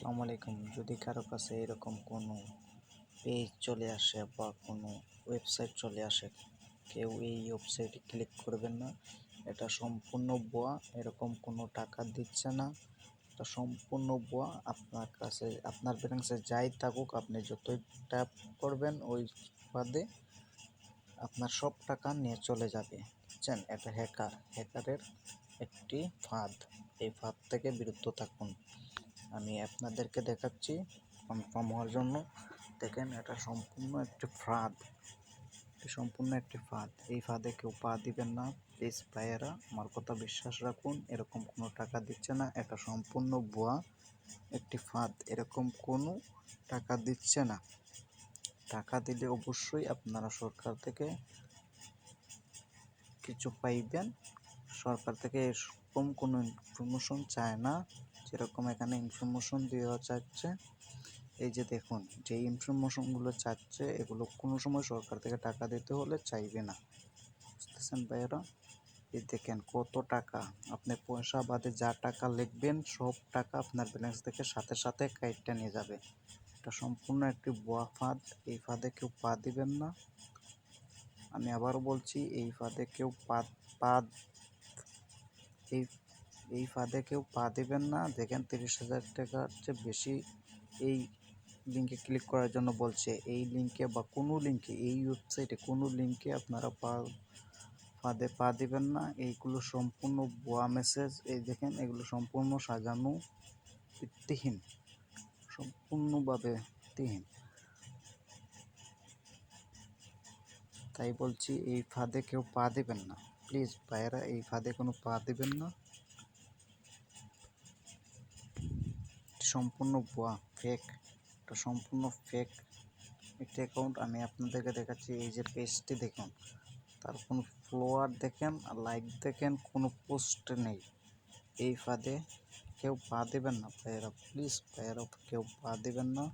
আসসালামু আলাইকুম। যদি কারো কাছে এরকম কোনো পেজ চলে আসে বা কোনো ওয়েবসাইট চলে আসে, কেউ এই ওয়েবসাইটে ক্লিক করবেন না। এটা সম্পূর্ণ ভুয়া, এরকম কোনো টাকা দিচ্ছে না। এটা সম্পূর্ণ ভুয়া। আপনার কাছে আপনার ব্যালেন্সে যাই থাকুক, আপনি যতই ট্যাপ করবেন ওই বাদে আপনার সব টাকা নিয়ে চলে যাবে। বুঝছেন? এটা হ্যাকারের একটি ফাঁদ। এই ফাঁদ থেকে বিরত থাকুন। আমি আপনাদেরকে দেখাচ্ছি কনফার্ম হওয়ার জন্য। দেখেন, এটা সম্পূর্ণ একটি ফাঁদ। এই ফাঁদে কেউ পা দিবেন না। প্লিজ ভাইয়েরা, আমার কথা বিশ্বাস রাখুন। এরকম কোনো টাকা দিচ্ছে না। এটা সম্পূর্ণ ভুয়া একটি ফাঁদ। এরকম কোনো টাকা দিচ্ছে না। টাকা দিলে অবশ্যই আপনারা সরকার থেকে কিছু পাইবেন। সরকার থেকে এরকম কোনো ইনফরমেশন চায় না, যেরকম এখানে ইনফরমেশন দেওয়া চাচ্ছে। এই যে দেখুন, যে ইনফরমেশনগুলো চাচ্ছে এগুলো কোনো সময় সরকার থেকে টাকা দিতে হলে চাইবে না। বুঝতেছেন ভাইয়েরা? এই দেখেন কত টাকা। আপনি পয়সা বাদে যা টাকা লিখবেন সব টাকা আপনার ব্যালেন্স থেকে সাথে সাথে কাইটটা নিয়ে যাবে। এটা সম্পূর্ণ একটি ভুয়া ফাঁদ। এই ফাঁদে কেউ পা দিবেন না। আমি আবারও বলছি, এই ফাঁদে কেউ এই এই ফাঁদে কেউ পা দিবেন না। দেখেন, 30,000 টাকার চেয়ে বেশি এই লিঙ্কে ক্লিক করার জন্য বলছে। এই লিঙ্কে বা কোনো লিঙ্কে, এই ওয়েবসাইটে কোনো লিঙ্কে আপনারা ফাঁদে পা দিবেন না। এইগুলো সম্পূর্ণ ভুয়া মেসেজ। এই দেখেন, এগুলো সম্পূর্ণ সাজানো, ভিত্তিহীন, সম্পূর্ণভাবে ভিত্তিহীন। তাই বলছি, এই ফাঁদে কেউ পা দিবেন না। প্লিজ ভাইয়েরা, এই ফাঁদে কোনো পা দিবেন না। সম্পূর্ণ ভুয়া, ফেক। এটা সম্পূর্ণ ফেক একটি অ্যাকাউন্ট। আমি আপনাদেরকে দেখাচ্ছি। এই যে পেজটি দেখুন, তার কোনো ফলোয়ার দেখেন আর লাইক দেখেন, কোনো পোস্ট নেই। এই ফাঁদে কেউ পা দেবেন না ভাইয়েরা, প্লিজ ভাইয়েরা, কেউ পা দেবেন না।